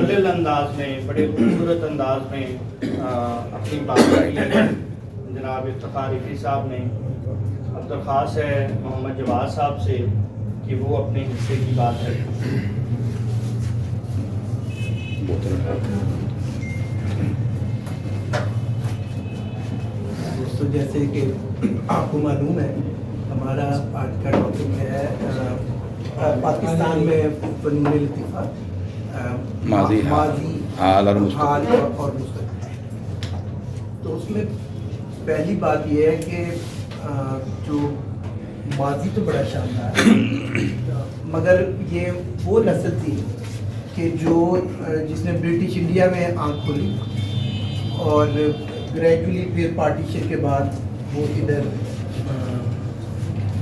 متدلل انداز میں بڑے خوبصورت انداز میں اپنی بات رکھی ہے جناب افتخار رفیع صاحب نے. اب درخواست ہے محمد جواد صاحب سے کہ وہ اپنے حصے کی بات کریں. دوستو جیسے کہ آپ کو معلوم ہے ہمارا آج کا ٹاپک ہے پاکستان میں فنون لطیفہ ماضی حال اور مستقبل. تو اس میں پہلی بات یہ ہے کہ جو ماضی تو بڑا شاندار ہے مگر یہ وہ نسل تھی کہ جس نے برٹش انڈیا میں آنکھ کھولی اور گریجولی پھر پارٹیشن کے بعد وہ ادھر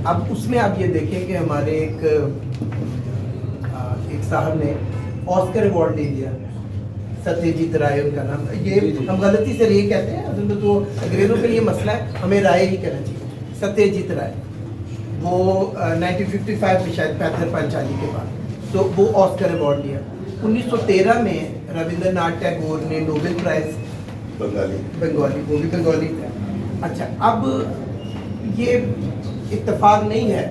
اب اس میں آپ یہ دیکھیں کہ ہمارے ایک صاحب نے آسکر ایوارڈ لے لیا, ستیہ جیت رائے ان کا نام. یہ ہم غلطی سے یہ کہتے ہیں اصل میں تو انگریزوں کے لیے مسئلہ ہے, ہمیں رائے ہی کہنا چاہیے. ستیہ جیت رائے وہ 1955 میں شاید پیتھر پانچالی کے بعد تو وہ آسکر ایوارڈ لیا. 1913 میں رابندر ناتھ ٹیگور نے نوبل پرائز بنگالی وہ بھی بنگالی تھا. اچھا اب یہ اتفاق نہیں ہے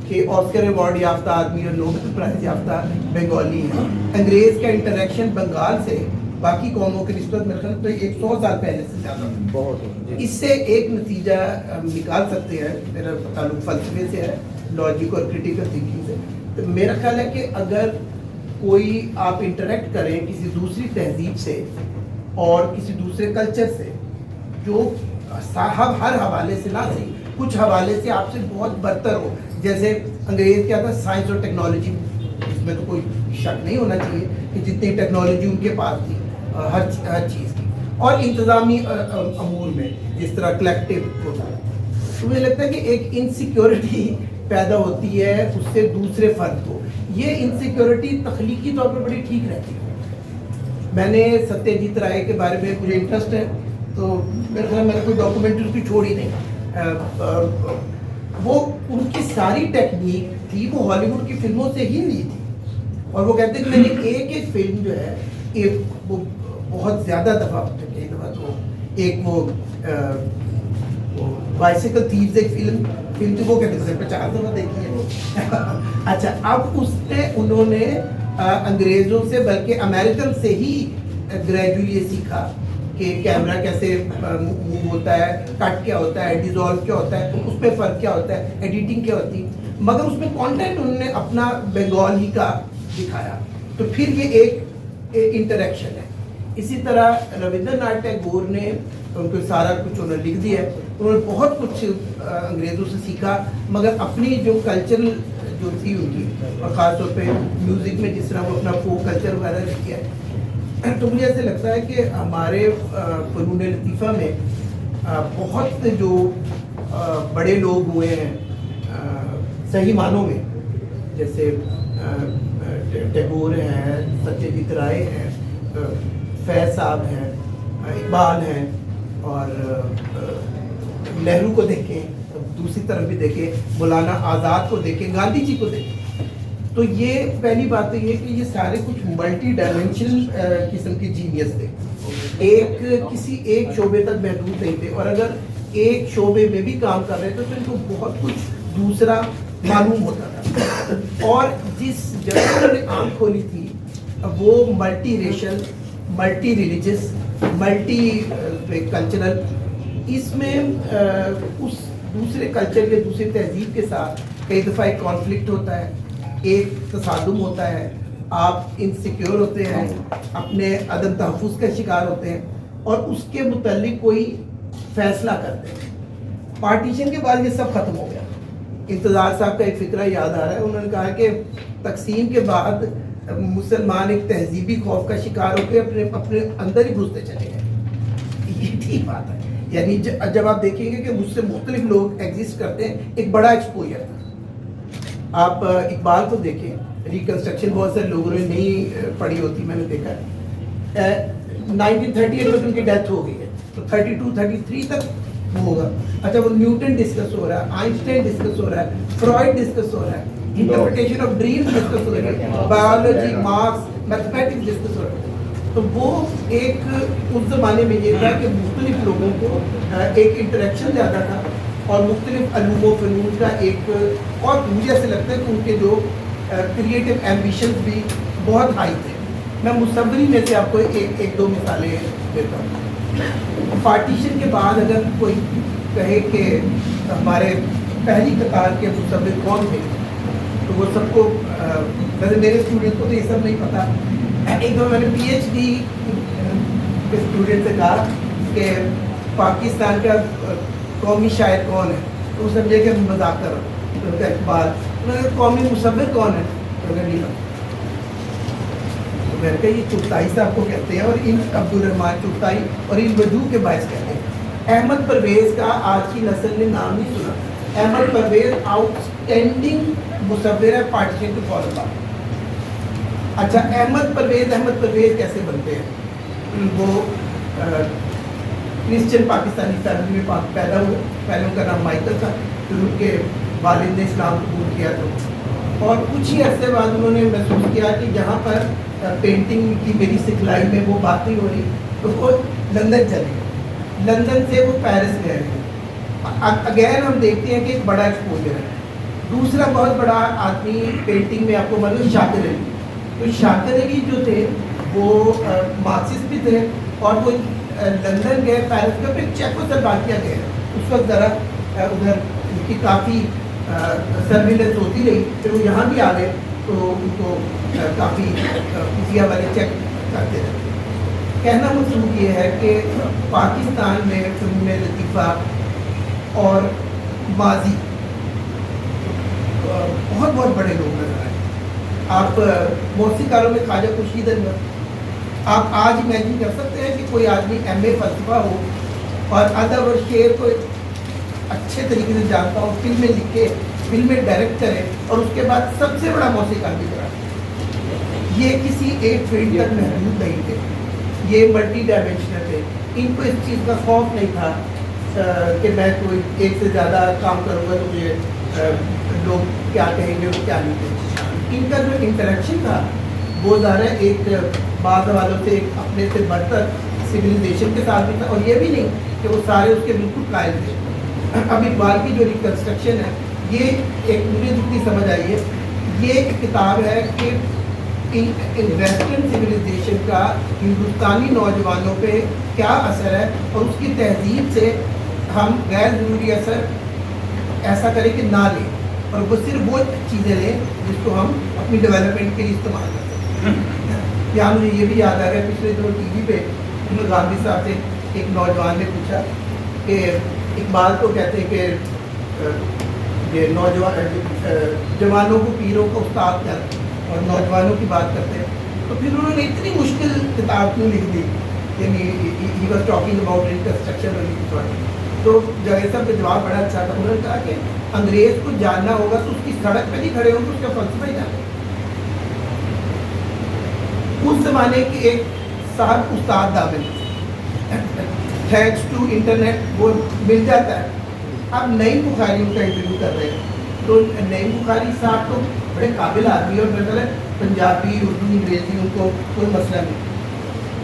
کہ آسکر ایوارڈ یافتہ آدمی اور نوبل پرائز یافتہ بنگالی ہے. انگریز کا انٹریکشن بنگال سے باقی قوموں کی نسبت میرے خیال تو 100 سال پہلے سے زیادہ بہت. اس سے ایک نتیجہ نکال سکتے ہیں, میرا تعلق فلسفے سے ہے, لاجک اور کریٹیکل تھنکنگ سے. تو میرا خیال ہے کہ اگر کوئی آپ انٹریکٹ کریں کسی دوسری تہذیب سے اور کسی دوسرے کلچر سے جو صاحب ہر حوالے سے نہ صحیح کچھ حوالے سے آپ سے بہت برتر ہو, جیسے انگریز کیا تھا سائنس اور ٹیکنالوجی, اس میں تو کوئی شک نہیں ہونا چاہیے کہ جتنی ٹیکنالوجی ان کے پاس تھی ہر چیز کی, اور انتظامی امور میں جس طرح کلیکٹیو ہوتا ہے. تو مجھے لگتا ہے کہ ایک انسیکیورٹی پیدا ہوتی ہے اس سے دوسرے فرد کو. یہ انسیکیورٹی تخلیقی طور پر بڑی ٹھیک رہتی ہے. میں نے ستیہ جیت رائے کے بارے میں مجھے انٹرسٹ ہے تو میرے خیال میں نے کوئی ڈاکومنٹری اس کی چھوڑی نہیں. وہ ان کی ساری ٹیکنیک تھی وہ ہالی ووڈ کی فلموں سے ہی لی تھی, اور وہ کہتے ہیں کہ میں نے ایک فلم جو ہے وہ بہت زیادہ دفعہ تو ایک وہ بائسیکل تھیوز ایک فلم تھی وہ کہتے ہیں 50 دفعہ دیکھی ہے. اچھا اب اس میں انہوں نے انگریزوں سے بلکہ امریکن سے ہی گریجولی یہ سیکھا کہ کیمرہ کیسے موو ہوتا ہے, کٹ کیا ہوتا ہے, ڈیزالو کیا ہوتا ہے, اس میں فرق کیا ہوتا ہے, ایڈیٹنگ کیا ہوتی ہے, مگر اس میں کانٹینٹ انہوں نے اپنا بنگال ہی کا دکھایا. تو پھر یہ ایک انٹریکشن ہے. اسی طرح رابندر ناتھ ٹیگور نے ان کو سارا کچھ انہوں نے لکھ دیا ہے, انہوں نے بہت کچھ انگریزوں سے سیکھا مگر اپنی جو کلچرل جو تھی ان کی, اور خاص طور پہ میوزک میں جس طرح وہ اپنا فوک کلچر وغیرہ کیا ہے. تو مجھے ایسے لگتا ہے کہ ہمارے فنون لطیفہ میں بہت جو بڑے لوگ ہوئے ہیں صحیح معنوں میں, جیسے ٹیگور ہیں, ستیہ جیت رائے ہیں, فیض صاحب ہیں, اقبال ہیں, اور نہرو کو دیکھیں, دوسری طرف بھی دیکھیں مولانا آزاد کو دیکھیں, گاندھی جی کو دیکھیں. تو یہ پہلی بات تو یہ کہ یہ سارے کچھ ملٹی ڈائمینشنل قسم کے جینیس تھے, کسی ایک شعبے تک محدود نہیں تھے, اور اگر ایک شعبے میں بھی کام کر رہے تھے تو ان کو بہت کچھ دوسرا معلوم ہوتا تھا. اور جس جگہ نے آنکھ کھولی تھی وہ multi racial, multi religious, multi cultural, اس میں اس دوسرے کلچر کے دوسری تہذیب کے ساتھ کئی دفعہ ایک کانفلکٹ ہوتا ہے, ایک تصادم ہوتا ہے, آپ انسیکیور ہوتے ہیں, اپنے عدم تحفظ کا شکار ہوتے ہیں, اور اس کے متعلق کوئی فیصلہ کرتے ہیں. پارٹیشن کے بعد یہ سب ختم ہو گیا. انتظار صاحب کا ایک فکرہ یاد آ رہا ہے, انہوں نے کہا کہ تقسیم کے بعد مسلمان ایک تہذیبی خوف کا شکار ہو کے اپنے اندر ہی گھستے چلے گئے. یہ ٹھیک بات ہے, یعنی جب آپ دیکھیں گے کہ مجھ سے مختلف لوگ ایگزسٹ کرتے ہیں, ایک بڑا ایکسپوجر تھا. آپ اقبال کو دیکھیں, ریکنسٹرکشن بہت سے لوگوں نے نہیں پڑھی ہوتی, میں نے دیکھا ہے. 1938 میں ان کی ڈیتھ ہو گئی ہے, تو 32-33 تک وہ ہوگا. اچھا وہ نیوٹن ڈسکس ہو رہا ہے, آئنسٹائن ڈسکس ہو رہا ہے, فرائڈ ڈسکس ہو رہا ہے, انٹرپریٹیشن آف ڈریم ڈسکس ہو رہی ہے, بایولوجی, مارکس, میتھمیٹکس ڈسکس ہو رہا ہے. تو وہ ایک اس زمانے میں یہ تھا کہ مختلف لوگوں کو ایک انٹریکشن زیادہ تھا اور مختلف علوم و فنون کا ایک، اور مجھے ایسے لگتا ہے کہ ان کے جو کریٹو ایمبیشنز بھی بہت ہائی تھے. میں مصوری میں سے آپ کو ایک دو مثالیں دیتا ہوں. پارٹیشن کے بعد اگر کوئی کہے کہ ہمارے پہلی قطار کے مصور کون تھے تو وہ سب کو، ویسے میرے اسٹوڈنٹ کو تو یہ سب نہیں پتا. ایک دفعہ میں نے پی ایچ ڈی کے اسٹوڈنٹ سے کہا کہ پاکستان کا قومی شاعر کون ہے، تو سمجھے کہ مذاق کر رہا ہوں. اقبال. قومی مصور کون ہے؟ تو نہیں پتا. میں نے کہا یہ چغتائی صاحب کو کہتے ہیں اور ان عبد الرحمان چغتائی اور ان وجوہ کے باعث کہتے ہیں. احمد پرویز کا آج کی نسل نے نام نہیں سنا. احمد پرویز آؤٹ اسٹینڈنگ مصور ہے پارٹیشن کے فوراً بعد. اچھا احمد پرویز کیسے بنتے ہیں؟ وہ کرسچن پاکستانی فیملی میں پیدا ہوئے. پہلے ان کا نام مائیکل تھا، پھر ان کے والد نے اسلام قبول کیا تو، اور کچھ ہی عرصے بعد انہوں نے محسوس کیا کہ جہاں پر پینٹنگ کی میری سکھلائی میں وہ بات نہیں ہو رہی تو وہ لندن چلے گئے. لندن سے وہ پیرس گئے. اگین ہم دیکھتے ہیں کہ ایک بڑا ایکسپوجر ہے. دوسرا بہت بڑا آدمی پینٹنگ میں آپ کو معلوم شاکر علی. تو شاکر علی جو تھے وہ مارکسسٹ بھی تھے اور وہ لندن گئے، پیرس گئے، پھر چیکوسلواکیہ گئے. اس وقت ذرا ادھر ان کی کافی سرویلنس ہوتی رہی، پھر وہ یہاں بھی آ گئے تو ان کو کافی خفیہ والے چیک کرتے رہے. کہنا مقصود یہ ہے کہ پاکستان میں فنون لطیفہ اور ماضی بہت بہت بڑے لوگ نظر آئے. آپ موسیقاروں میں خواجہ خورشید انور، آپ آج امیجن کر سکتے ہیں کہ کوئی آدمی ایم اے فلسفہ ہو اور ادب اور شعر کو اچھے طریقے سے جانتا ہو، فلمیں لکھے، فلمیں ڈائریکٹ کرے اور اس کے بعد سب سے بڑا موسیقار بھی کرا. یہ کسی ایک فیلڈ تک محدود نہیں تھے، یہ ملٹی ڈائمینشنل تھے. ان کو اس چیز کا خوف نہیں تھا کہ میں کوئی ایک سے زیادہ کام کروں گا تو مجھے لوگ کیا کہیں گے اور کیا نہیں کہیں گے. ان کا جو انٹریکشن تھا وہ ظاہر ہے ایک بعض والوں سے ایک اپنے سے بڑھ کر سویلائزیشن کے ساتھ بھی تھا، اور یہ بھی نہیں کہ وہ سارے اس کے بالکل قائل تھے. اب اقبال کی جو ریکنسٹرکشن ہے یہ ایک مجھے جتنی سمجھ آئی ہے، یہ ایک کتاب ہے کہ ویسٹرن سویلائزیشن کا ہندوستانی نوجوانوں پہ کیا اثر ہے اور اس کی تہذیب سے ہم غیر ضروری اثر ایسا کریں کہ نہ لیں اور وہ صرف وہ چیزیں لیں جس کو ہم اپنی ڈیولپمنٹ کے لیے استعمال کر سکتے ہیں. یہاں مجھے یہ بھی یاد آ رہا ہے پچھلے دنوں ٹی وی پہ گاندھی صاحب سے ایک نوجوان نے پوچھا کہ اقبال کو کہتے ہیں کہ یہ جوانوں کو پیروں کو استاد کر اور نوجوانوں کی بات کرتے ہیں. تو پھر انہوں نے اتنی مشکل کتاب کیوں لکھ دی، یعنی he was talking about reconstruction. تو جاوید صاحب کا جواب بڑا اچھا تھا. انہوں نے کہا کہ انگریز کو جاننا ہوگا تو اس کی سڑک پہ نہیں کھڑے ہوں گے، اس کا فلسفہ ہی جانا. اس زمانے کے ایک صاحب استاد دامن، تھینکس ٹو انٹرنیٹ وہ مل جاتا ہے. اب نئی بخاری ان کا انٹرویو کر رہے ہیں تو نئی بخاری صاحب تو بڑے قابل آدمی اور میرے خیال ہے پنجابی اردو انگریزی ان کو کوئی مسئلہ نہیں.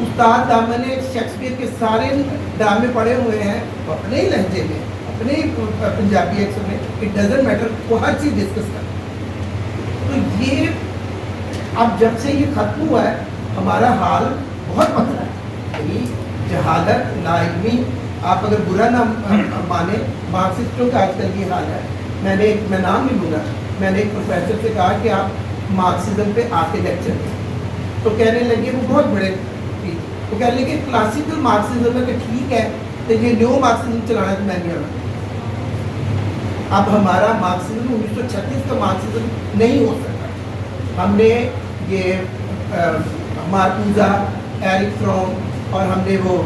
استاد دامن نے شیکسپیئر کے سارے ڈرامے پڑھے ہوئے ہیں اپنے ہی لہجے میں، اپنے ہی پنجابی ایکسنٹ میں. اٹ ڈزنٹ میٹر، وہ ہر چیز ڈسکس کرتے. تو یہ اب جب سے یہ ختم ہوا ہے ہمارا حال بہت پتلا ہے. یعنی جہالت، لا علمی، آپ اگر برا نہ مانے، مارکسسٹوں کا آج کل یہ حال ہے. میں نام نہیں لوں گا، میں نے ایک پروفیسر سے کہا کہ آپ مارکسزم پہ آ کے لیکچر دیں تو کہنے لگے وہ بہت بڑے تھے، وہ کہنے لگے کلاسیکل مارکسزم ہے کہ ٹھیک ہے تو یہ نیو مارکسزم چلانا تو میں نہیں آنا. اب ہمارا مارکسزم 1936 کا مارکسزم نہیں ہو سکتا. ہم نے یہ مارکوزا، ایرک فروم اور ہم نے وہ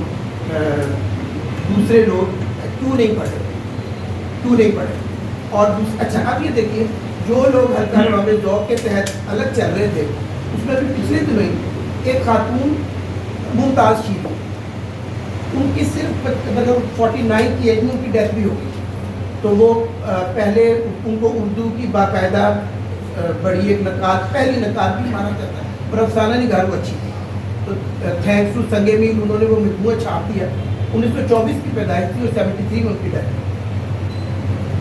دوسرے لوگ کیوں نہیں پڑھے. اور اچھا اب یہ دیکھیے جو لوگ ہلکا نظام ذوق کے تحت الگ چل رہے تھے اس میں بھی پچھلے دنوں ہی ایک خاتون ممتاز شیخ، ان کی صرف مطلب 49 کی ایج میں ان کی ڈیتھ بھی ہو گئی. تو وہ پہلے ان کو اردو کی باقاعدہ بڑی ایک نقاد، پہلی نقاد بھی مانا جاتا ہے اور افسانہ نگار وہ اچھی تھی. تو تھینکس ٹو سنگے میل انہوں نے وہ مجموعہ چھاپ دیا. 1924 کی پیدائش تھی اور 73 میں ان کی ڈیتھ.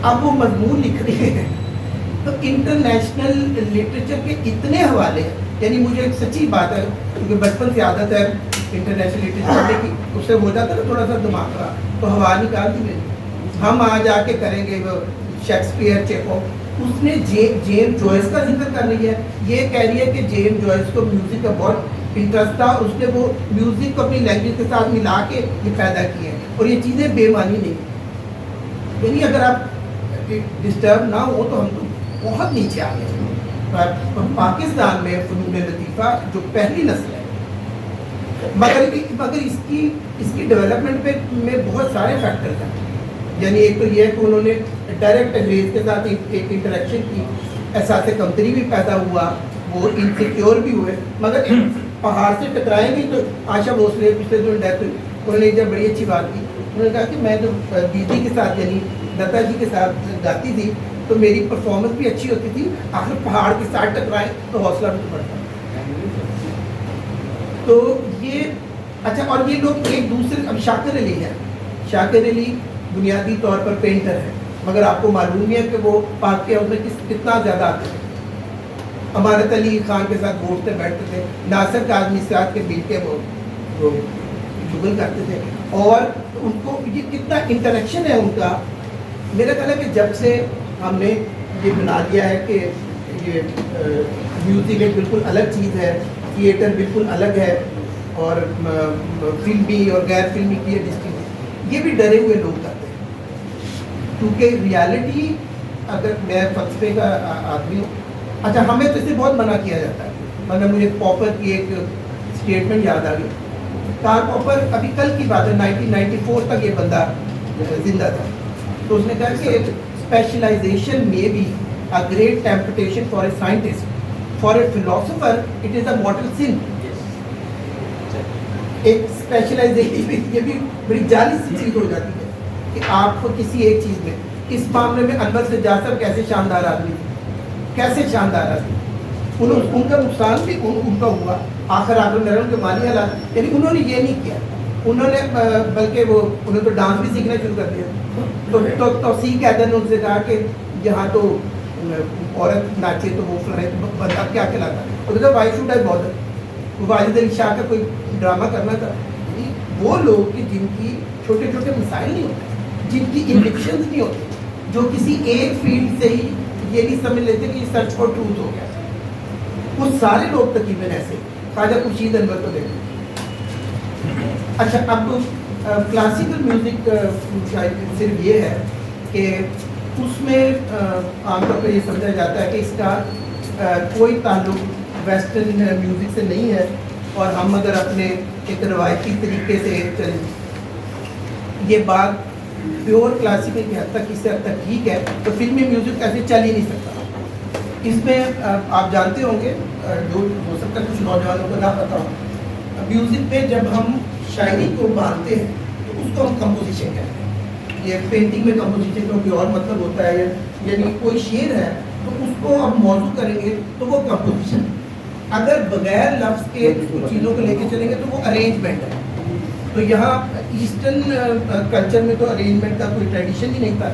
اب وہ مضمون لکھ رہے ہیں تو انٹرنیشنل لٹریچر کے اتنے حوالے ہیں. یعنی مجھے ایک سچی بات ہے کیونکہ بچپن سے عادت ہے انٹرنیشنل لٹریچر پڑھنے کی, اس سے ہو جاتا ہے نا تھوڑا سا دماغ کا, تو ہوا نکال دی میں. ہم آ جا کے کریں گے وہ شیکسپیئر, چیکو. اس نے جیمز جوائس کا ذکر کر رہی ہے, یہ کہہ رہی ہے کہ جیمز جوائس کو میوزک کا بہت انٹرسٹ تھا, اس نے وہ میوزک کو اپنی لینگویج کے ساتھ ملا کے یہ پیدا کی ہے. اور یہ چیزیں بے معنی نہیں. یعنی اگر آپ ڈسٹرب نہ ہو تو ہم تو بہت نیچے آ گئے. پاکستان میں فنون لطیفہ جو پہلی نسل ہے, مگر اس کی ڈیولپمنٹ پہ میں بہت سارے فیکٹرز ہیں. یعنی ایک تو یہ ہے کہ انہوں نے ڈائریکٹ انگریز کے ساتھ ایک انٹریکشن کی, احساس کمتری بھی پیدا ہوا, وہ انسیکیور بھی ہوئے. مگر پہاڑ سے ٹکرائیں گے تو آشا بھوسلے پچھلے جو ڈیتھ ہوئی, انہوں نے ایک بڑی اچھی بات کی. انہوں نے کہا کہ میں جو دیدی کے ساتھ یعنی لتا جی کے ساتھ گاتی تھی تو میری پرفارمنس بھی اچھی ہوتی تھی, آخر پہاڑ کے ساتھ ٹکرائیں تو حوصلہ بھی بڑھتا. تو یہ اچھا, اور یہ لوگ ایک دوسرے, اب شاکر علی ہے, شاکر علی بنیادی طور پر پینٹر ہے, مگر آپ کو معلوم ہے کہ وہ پاک کے ہاؤس میں کتنا زیادہ آتے تھے. امارت علی خان کے ساتھ گھوٹتے بیٹھتے تھے, ناصر کاظمی ساتھ کے مل کے وہ شغل کرتے تھے. اور ان کو یہ کتنا انٹریکشن ہے ان کا. میرا خیال ہے کہ جب سے ہم نے یہ بنا دیا ہے کہ یہ میوزک ایک بالکل الگ چیز ہے, تھیٹر بالکل الگ ہے, اور فلمی اور غیر فلمی کی یہ ڈسٹنگ, یہ بھی ڈرے ہوئے لوگ کرتے ہیں. کیونکہ ریالٹی, اگر میں فلسفے کا آدمی ہوں, اچھا ہمیں تو اسے بہت منع کیا جاتا ہے. مگر مجھے پاپر کی ایک اسٹیٹمنٹ یاد آ گئی. کارل پاپر, ابھی کل کی بات ہے, 1994 تک یہ بندہ زندہ تھا, تو اس نے کہا کہ اسپیشلائزیشن میں بھی a great temptation for a scientist, for a philosopher it is a mortal sin. ایک اسپیشلائزیشن یہ بھی بڑی جعلی سی چیز ہو جاتی ہے کہ آپ کو کسی ایک چیز میں, اس معاملے میں انور سجاد صاحب کیسے شاندار آدمی تھے, کیسے شاندار آدمی, ان کا نقصان بھی ان کا ہوا آخر نرم کے مالی حالات. یعنی انہوں نے یہ نہیں کیا, انہوں نے بلکہ انہوں نے تو ڈانس بھی سیکھنا شروع کر دیا. تو توسیع قیدر نے ان سے کہا کہ یہاں تو عورت ناچے تو وہ فلاں بندہ کیا کہلاتا ہے. تو کہا why should I bother, Wajid Ali Shah کا کوئی ڈرامہ کرنا تھا. وہ لوگ کہ جن کی چھوٹے چھوٹے مسائل نہیں ہوتے, جن کی انڈکشنز نہیں ہوتی, جو کسی ایک فیلڈ سے ہی یہ نہیں سمجھ لیتے کہ یہ سرچ فار ٹروتھ ہو گیا, وہ سارے لوگ تقریباً ایسے. خواجہ خورشید انور کو دیکھیں. اچھا, اب کلاسیکل میوزک صرف یہ ہے کہ اس میں عام طور پہ یہ سمجھا جاتا ہے کہ اس کا کوئی تعلق ویسٹرن میوزک سے نہیں ہے, اور ہم اگر اپنے ایک روایتی طریقے سے چلیں, یہ بات پیور کلاسیکل کی حد تک, اس حد تک ٹھیک ہے, تو فلمی میوزک ایسے چل ہی نہیں سکتا. اس میں آپ جانتے ہوں گے, جو ہو سکتا ہے کچھ نوجوانوں کو نہ پتا ہو, میوزک پہ جب ہم شاعری کو مانتے ہیں تو اس کو ہم کمپوزیشن کہتے ہیں. یہ پینٹنگ میں کمپوزیشن کا کوئی اور مطلب ہوتا ہے, یعنی کوئی شعر ہے تو اس کو ہم موضوع کریں گے تو وہ کمپوزیشن. اگر بغیر لفظ کے چیزوں کو لے کے چلیں گے تو وہ ارینجمنٹ ہے. تو یہاں ایسٹرن کلچر میں تو ارینجمنٹ کا کوئی ٹریڈیشن ہی نہیں تھا.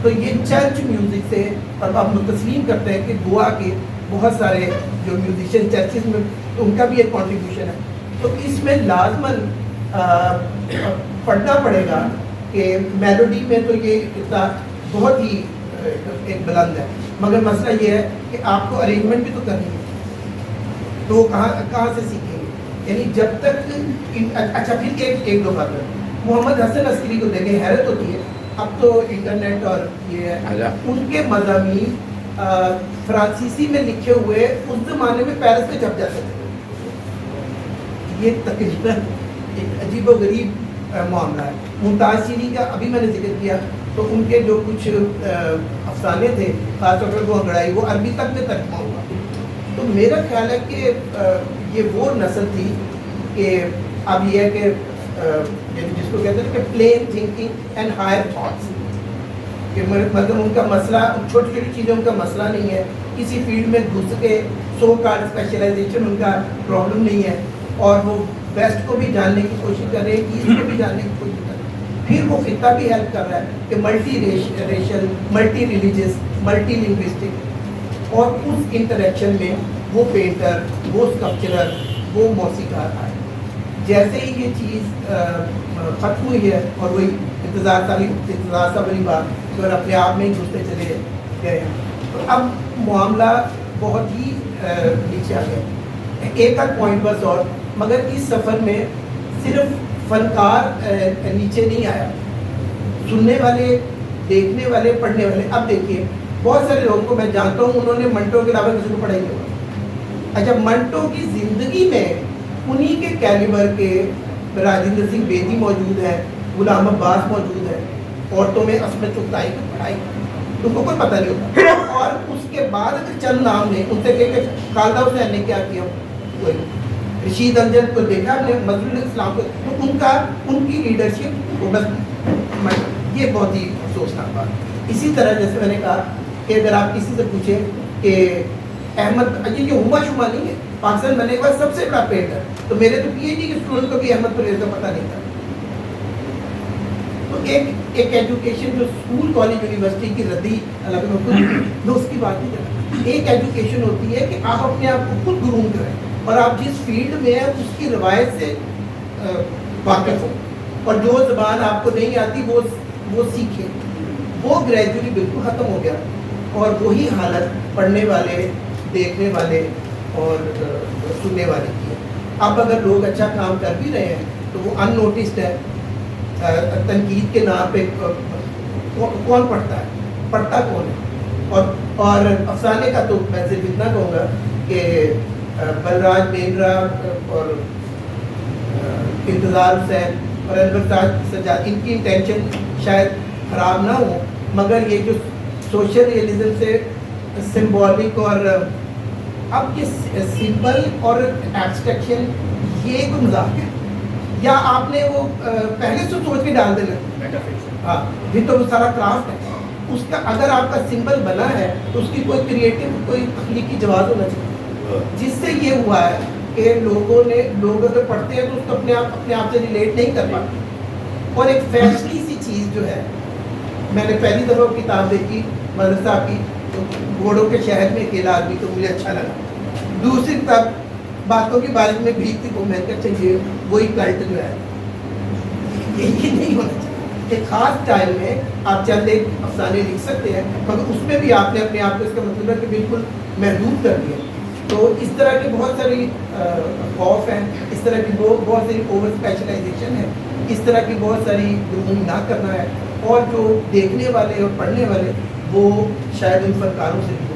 تو یہ چرچ میوزک سے اب آپ لوگ تسلیم کرتے ہیں کہ گوا کے بہت سارے جو میوزیشین چرچز میں, تو ان کا بھی ایک کنٹریبیوشن ہے. تو اس میں لازماً پڑھنا پڑے گا کہ میلوڈی میں تو یہ اتنا بہت ہی ایک بلند ہے, مگر مسئلہ یہ ہے کہ آپ کو ارینجمنٹ بھی تو کرنی ہے, تو وہ کہاں سے سیکھیں گے. یعنی جب تک اچھا پھر ایک دو بات ہے, محمد حسن عسکری کو دیکھیں, حیرت ہوتی ہے, اب تو انٹرنیٹ اور یہ ہے, ان کے مضامین فرانسیسی میں لکھے ہوئے اس زمانے میں پیرس میں چھپ جاتے تھے. یہ تقریباً ایک عجیب و غریب معاملہ ہے. ممتاز چینی کا ابھی میں نے ذکر کیا, تو ان کے جو کچھ افسانے تھے, خاص طور پر وہ انگڑائی, وہ عربی تک میں ترجمہ ہوا. تو میرا خیال ہے کہ یہ وہ نسل تھی کہ اب یہ ہے کہ جس کو کہتے ہیں کہ plain thinking and higher thoughts, کہ مطلب ان کا مسئلہ چھوٹی چھوٹی چیزیں ان کا مسئلہ نہیں ہے, کسی فیلڈ میں گھس کے سو کارڈ اسپیشلائزیشن ان کا پرابلم نہیں ہے. اور وہ ویسٹ کو بھی جاننے کی کوشش کر رہے ہیں، ایسٹ کو بھی جاننے کی کوشش کر رہے ہیں. پھر وہ خطہ بھی ہیلپ کر رہا ہے کہ multi racial, multi religious, multi linguistic, اور اس انٹریکشن میں وہ پینٹر، وہ اسکلپچرر، وہ موسیقار آئے. جیسے ہی یہ چیز ختم ہوئی ہے اور وہی انتظار سا والی بات اور اپنے آپ میں ہی گھستے چلے گئے ہیں، تو اب معاملہ بہت ہی نیچے آ گیا. ایک آدھ پوائنٹ بس اور، مگر اس سفر میں صرف فنکار نیچے نہیں آیا، سننے والے، دیکھنے والے، پڑھنے والے. اب دیکھیے بہت سارے لوگوں کو میں جانتا ہوں انہوں نے منٹو کے علاوہ کسی کو پڑھا ہی نہیں ہوگا. اچھا، منٹو کی زندگی میں انہی کے کیلیبر کے راجندر سنگھ بیدی موجود ہے، غلام عباس موجود ہے، عورتوں میں عصمت چغتائی کی پڑھائی تم کو کوئی پتہ نہیں ہوتا. اور اس کے بعد اگر چند نام نے ان سے کہ خالدہ حسین نے کیا کیا، کوئی رشید امجد کو دیکھا ہم نے، مظہر الاسلام کو، تو ان کی لیڈرشپ وہ بس یہ بہت ہی افسوسناک بات. اسی طرح جیسے میں نے کہا کہ اگر آپ کسی سے پوچھیں کہ احمد، یہ ہما شما نہیں ہے، پاکستان بننے کے بعد سب سے بڑا پینٹر، تو میرے تو پی ایچ ڈی کے اسٹوڈنٹ کو بھی احمد پرویز کا پتہ نہیں تھا. تو ایک ایجوکیشن جو اسکول، کالج، یونیورسٹی کی ردی الگ میں اس کی بات نہیں کرتا. ایک ایجوکیشن ہوتی ہے کہ آپ اپنے آپ کو خود گروم کریں اور آپ جس فیلڈ میں ہیں اس کی روایت سے واقف ہو، اور جو زبان آپ کو نہیں آتی وہ سیکھیں. وہ گریجولی بالکل ختم ہو گیا، اور وہی حالت پڑھنے والے، دیکھنے والے اور سننے والے کی ہے. اب اگر لوگ اچھا کام کر بھی رہے ہیں تو وہ ان نوٹسڈ ہے. تنقید کے نام پہ کون پڑھتا ہے، پڑھتا کون ہے؟ اور افسانے کا تو میں صرف اتنا کہوں گا کہ بلراج مینرا اور انتظار حسین اور انور سجاد، ان کی انٹینشن شاید خراب نہ ہو، مگر یہ جو سوشل ریئلزم سے سمبولک، اور اب یہ سمبل اور ایبسٹریکشن یہ ایک مذاق ہے، یا آپ نے وہ پہلے سے سوچ کے ڈال دینا. ہاں، یہ تو وہ سارا کرافٹ ہے. اس کا اگر آپ کا سمبل بنا ہے تو اس کی کوئی کریٹو، کوئی تخلیقی جواز ہونا چاہیے، جس سے یہ ہوا ہے کہ لوگ اگر پڑھتے ہیں تو اس کو اپنے آپ سے ریلیٹ نہیں کر پاتے. اور ایک فیشنی سی چیز جو ہے، میں نے پہلی دفعہ کتاب دیکھی مدرسہ کی، گھوڑوں کے شہر میں اکیلا آدمی، تو مجھے اچھا لگا. دوسری کتاب باتوں کی بارش میں بھیگتی کو میں کہا چاہیے وہی کلٹ جو ہے، یہ نہیں ہونا چاہیے. ایک خاص ٹائم میں آپ چند ایک افسانے لکھ سکتے ہیں، مگر اس میں بھی آپ نے اپنے آپ کو، اس کا مطلب ہے کہ بالکل محدود کر دیا. تو اس طرح کی بہت ساری خوف ہیں، اس طرح کی بہت ساری اوور اسپیشلائزیشن ہے، اس طرح کی بہت ساری گرومنگ نہ کرنا ہے. اور جو دیکھنے والے اور پڑھنے والے وہ شاید ان فنکاروں سے بھی